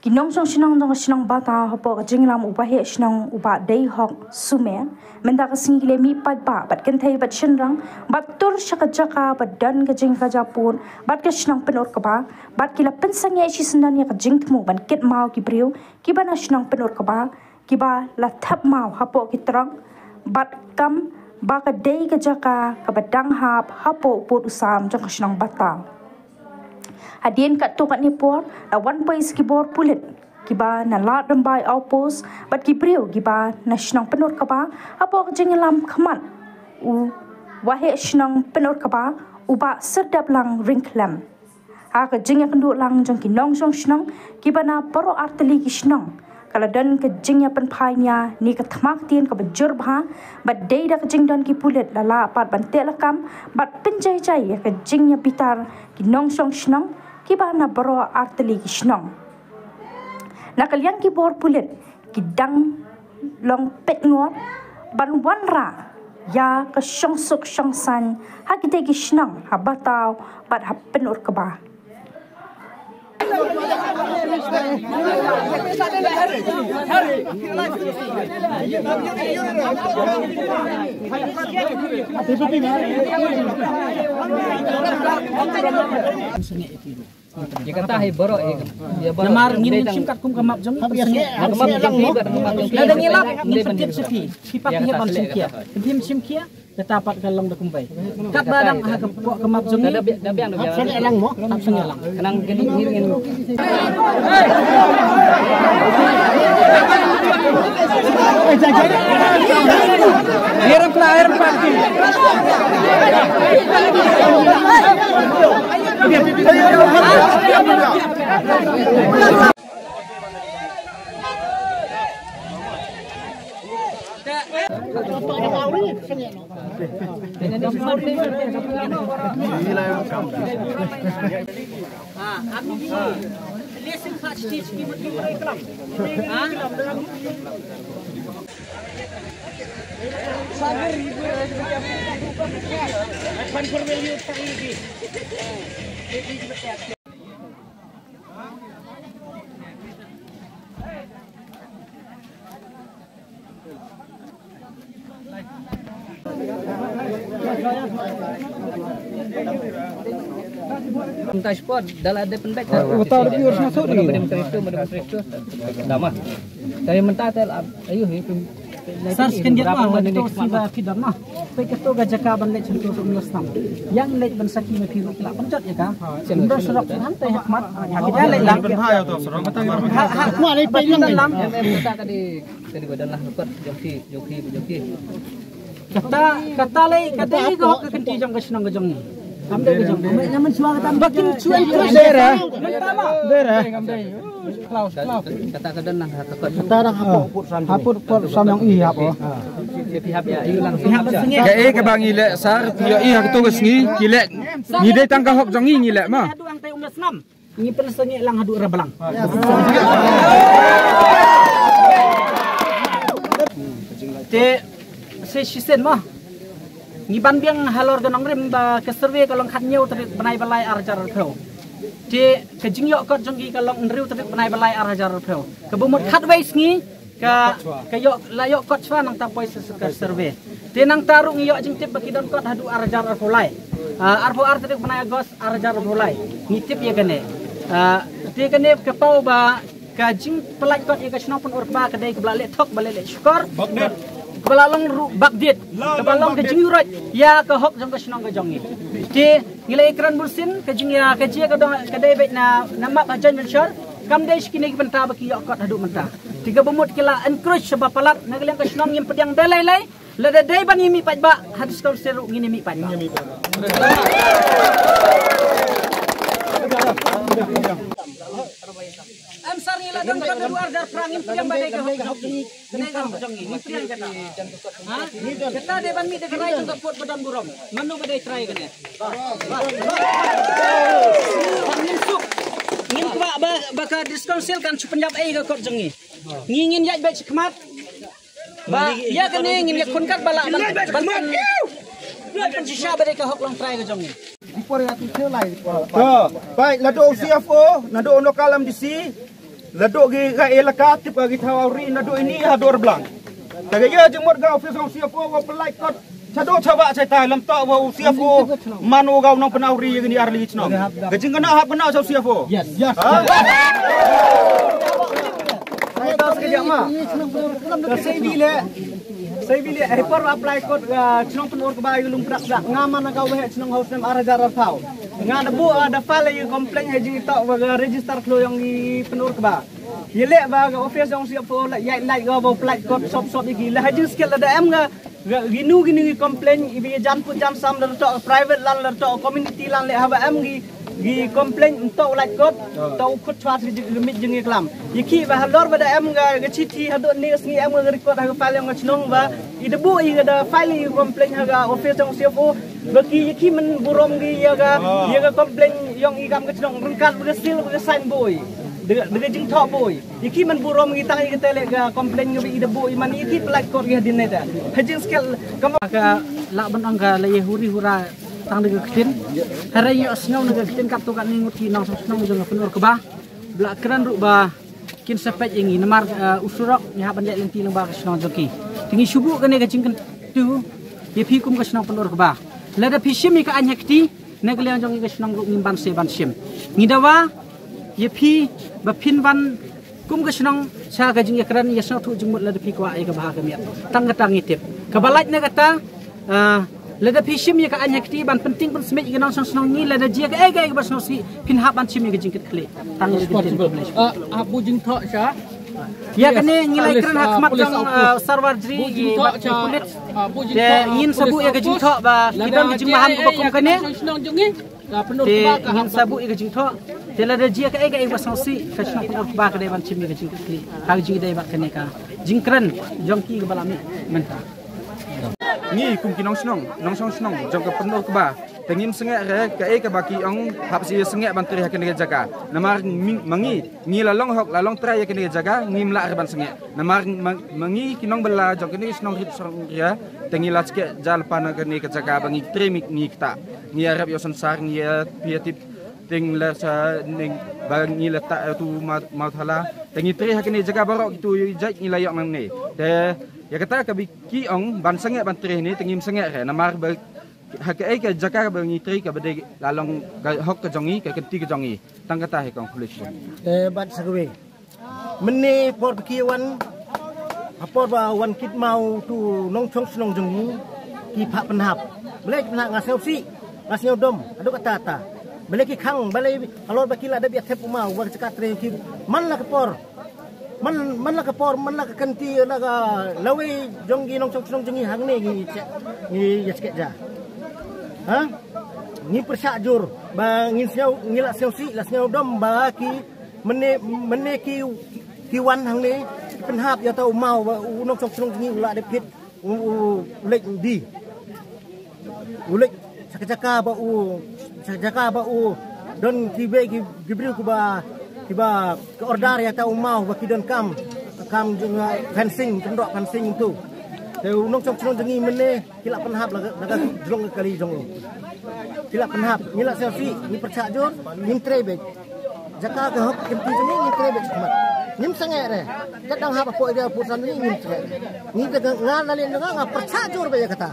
Kinong song sinang bata hapo jinglam ubahe sinang uba day hok sume menda ka singile mi padba bat kenthai bat shinrang bat tur shaka jaka bat dan ka jing ka japun bat ka sinang penor ka ba bat kila pensang ya si sendan ya ka jing tmu ban ket mau ki briu ki bana sinang penor ka ba ki ba la thap mau hapo ki terang bat kam ba ka day ka jaka ka badang hap hapo put usam jang ka sinang bata Hadien kat tu kat Nepal, la one place kibor pulit, kiba na lat rambai outpost, bat kibriu kiba na senang penur kaba, apa kejeng lam kemat, wahai senang penur kaba, uba sedap lang ringklam. Kejeng kenduk lang jang kinong song senang, kiba na paro arteli ki senang. Kalau dan kejengnya penpainya ni ketmak tien ke bejur bah, bat day dah kejeng dan ki pulit lala pat bantek lakam, bat penjai-jai ya kejengnya pitar kinong song senang. Kiba na baro arteli kisnong. Na kalian kibor pulit kidang long pet ngot ban wanra ya ke syong suk syong san ha kita kisnong ha batau bat ha penur keba. Dia kata hai borok dia borok. Namar ngin simkat kum kamap jong. Kamap jong ni ada ngilap ngin setiap sepi. Sipak ni ban simkia. Dim simkia tetapat kalong da kumbai. Kat badang ha kepok kamap jong ni. Da biang da biang. Sen elang mo. Sen elang. Kanang gini ngin. Air party. Entah sport dalam ada penbaik. Betul lebih harus masuk ni. Madam Kristo. Damah. Dari mentah tel ayuh itu. Sar sekian mah waktu siba tidak mah. Peketo gajaka ban lek contoh sembilan tam. Yang lek ban saki me piru kelak pencet ya ka. Sendor serap santai hikmat. Kita lek lang. Hak kuat ni pe lang. Kita tadi badan lah lepas joki. Kata lek kata ni kau kenti jong ke senang ke jong ni. Amde ke jong. Namun suara tam bakin cuan terus. Daerah. Klaus. Kata kadan lah takut. Kata dah hapur sam yang ihap oh. Pihak ya iu lang. Pihak bersengit. Ke ke bang ilek sar pio i hak tu ngi kilek. Ni de tangka hok jong ngi lek mah. Hadu ang tay senam. Ni persengit lang hadu rabalang. Te sesen mah. Ni ban biang halor ganong rem ba ke survey kalong khatnyau tadi benai balai arjar pro. Te ke jingyok kot jongki kalong nriu tadi benai balai arjar pro. Ke bumut khatway sngi ke yok layok kot chwa nang tapoi ke survey. Te nang tarung yok jing tip bakidon kot hadu arjar arfolai. Arfo ar tadi benai agos arjar arfolai. Ni tip ya gane. Te gane ke pau ba ka jing pelaj kot ya ke snopun urba kedai ke balek tok balek skor. Kebalalong bakdit, kebalalong kejingurat, ya ke hok jong ke senang ke jongi. Di nilai ikran bursin kejing ya kejia ke dong kedai baik na nama bajan mensyar, kam dai skini ke benta baki yok kot hadu menta. Tiga bumut kila encourage sebab palat nagaliang ke senang yang pediang dalai lada dai ban yimi pajba hadis kau seru ngini mi pajba. Amsar ni ladang kat luar dar perangin yang badai ke hok ni kenai kam jongi ni priang kata ha kata de ban mi de kerai jong pot badan burom manu badai try kene ngin suk ngin kwa baka diskon sel kan supenjap ai ke kot jongi ngin yaj baik khmat ba ya kene ngin ya kunkat bala ban pensisya badai ke hok long try ke jongi Baik, nado CFO, nado lokal MDC, ladok gi ga elaka tip ga thawari na do ini hador blang tagaya jengmot ga office of CFO wa pelai kot chado chawa chai tai lam ta wa CFO manu ga nong penauri ni arli chno gajing kana hak bena sa CFO yes saya tahu sekejap mah saya bila hyper apply kot chnong penur ke bayu lum prak ngaman na ga we chnong house nem arajar arthau nga debu ada file yang komplain haji tak wa register klo yang di penur ke ba yele ba ga office yang CFO la yai lai ga ba apply kot shop gi la haji skill ada em ga ginu komplain ibi jan put jam sam la to private lan la to community lan le haba em gi komplain untuk like kot tau khut chwa limit jengi klam yiki ba halor ba da em ga chiti hado ni sngi em ga record ha file yang chnong ba idebu i ga file komplain ha office yang CFO bagi yiki men burom gi ya ga komplain yang i kam ga chnong rungkat ba sil ba sign boy de jing thok boy yiki men burom gi tang i tele ga komplain gi idebu i man yiki like kot gi din neta hajing skill kam ga la ban ang ga le huri hura tang de ketin hari yo snow de ketin kap to kan ngut ki nang snow jong penur ke ba blak kran ru ba kin sepet ingi namar usurok nya ban lek lenti lang ba snow joki tingi subu kan ga jing kan tu ye pi kum ga snow penur ke ba la da pi sim ka anya kti ne ga liang jong ga snow ru ngim ban se ban sim ngi dawa ye pi ba pin ban kum ga snow sa ga jing kran ye snow tu jing mut la da pi ko ai ga ba ga miat tang ga tang itip ka balaj ne kata lada pishim ya ka anya kti ban penting pun smit ga nang song ni lada dia ga ga bas no si pin ha ban chim ya jingkit kle tang abu jing tho cha ya kane ngilai kran hak mat jang server jri gi kulit de ngin sabu ya ga jing tho ba kidon ga jing mahan ko kum kane snong jongi ga penur ke ba ka ngin sabu ya ga jing tho de lada dia ga bas no si ka snong penur ba ka de ban chim ya jingkit kle ha jing dai ba kane ka jing kran jongki ga balami menta ni kum ki nong snong jong ka penur ke ba tengim sengek re ka ka baki ong hap si sengek ban tri hakan jaga namar mangi ni lalong hok lalong trai hakan jaga ngim la ban sengek namar mangi kinong bela jong kini snong rit song ya tengi la ske jal pana kan ke jaga bangi tri mi kita ni arab yo sensar ni piatip ting la sa ning bangi letak tu mauthala tengi tri hakan jaga barok itu jai ni layak nang ni de ya kata ka biki ong ban sengek ban tri ni tengim sengek re namar hakai ke jaka bangi tri ka bade lalong hok ke jongi ke kenti ke jongi tang kata he kong kulit bat sagwe meni por kiwan apor ba wan kit mau tu nong chong snong jongi ki pha penhap bele penhap ngasau si ngasau dom adu kata ta bele ki khang bele alor bakila da biat thep mau wa caka tre ki man la ke por man la ke por man la ke kenti la ga lawe jongi nong chong snong jongi hang ne ni yaske ja ha ni persajur ba ngin siau ngila siau si la siau dom ba ki mene ki wan hang ni penhap ya tau mau ba unong song ni la de pit lek di ulek sakjaka ba don ki be ki gibril ku ba ke order ya tau mau ba ki don kam fencing kendok fencing tu Teu nong song jengi mene kila penhap laga jong kali jong kila penhap ngila selfie ni persajur nim trebe jaka ke hok kenti jengi ni trebe cemat nim sange re kadang hap apa dia pusan ni nim trebe ni daga ngan lalin daga persajur be kata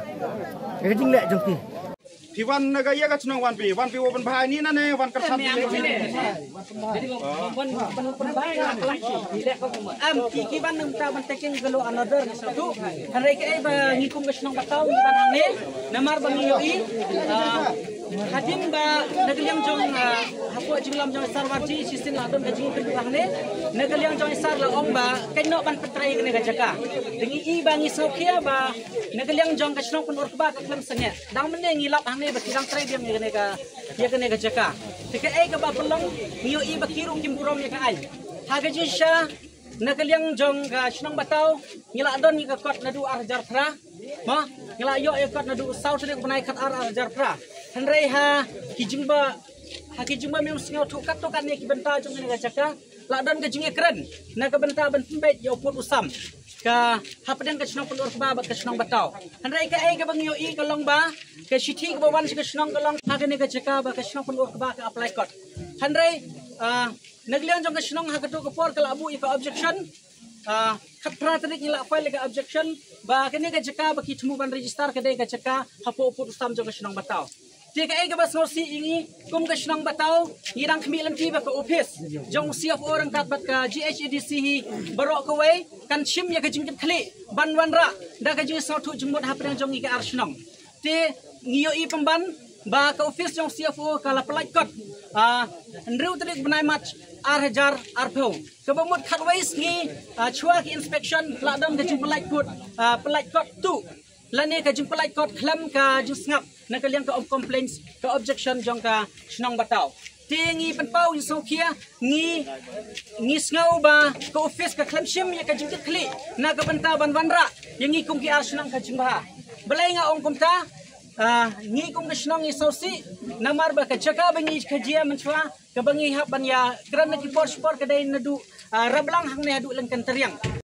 ke jing le jong ki Piwan naga ya ka chnong wan pi open bhai ni na ne wan ka sam ni jadi wan bhai na pelaki ile ko am ki ban nang ta ban taking galo another satu hari ke ba ngikum ka chnong batau ni ban ne namar bang yoi hadim ba nagaliang jong hapo jinglam jong sarwaji sisin la don gajing ke bahne nagaliang jong sar la ong ba kaino ban petrai ke ne jaka dengi i bangi sokia ba nagaliang jong ka chnong pun urba ka klam senge dang mene ngilap ne bakirang try dia kene ka jaka tika ai ka ba pelong ngiyo i bakirong kimburom ya ka ai haga jisha nakaliang jong ka shnong batau ngila don ni ka kot nadu arjar pra ma ngila yo e kot nadu sau tene ko banai kat arjar pra hanrei ha kijimba mem sngo thu kat to kan ne ki benta jong ne ka jaka la don ka jinge kren na ka benta ban pembet yo put usam ka hapadan ka chnong pelur ba ka chnong batau hanrai ka ai ka bang yo i ka long ba ka shithi ka wan ka chnong ka long ha ka ne ka jaka ba ka chnong pelur ba ka apply kot hanrai naglian jong kasinong hagatu kapor kalabu ika objection kat pratarik ila file ka objection ba kini ka jaka ba kitmu ban register ka dai ka jaka hapo uput ustam jong kasinong batao tika ay gabas no si ingi kum kasinong batao ngirang kamilan ti ba ka office jong CFO orang kat bat ka GHEDC hi barok ka way kan chim ya ka jingkit khli ban wanra da ka jing so thu jumot hapre jong ika arsinong ti ngiyo I pemban ba ka office jong CFO kala pelaj kot nriu trik benai match arhajar arpho kebamut khatwais ngi chua ki inspection ladam ka jing pelaj kot tu lani ka jing pelaj kot khlam ka jing ngap na ka liang ka complaints ka objection jong ka snong batao tingi penpau yu so kia ngi ngau ba ka office ka khlam shim ya ka jing kli na ka banta ban wanra yang ngi kum ki ar snong ka jing ba belai nga ong kum ta ngi kum ka snong I sosi namar ba ka jaka bangi ka jia menchwa ka bangi hap ban ya kran na ki por ka dai nadu rablang hang ne adu lang kan teriang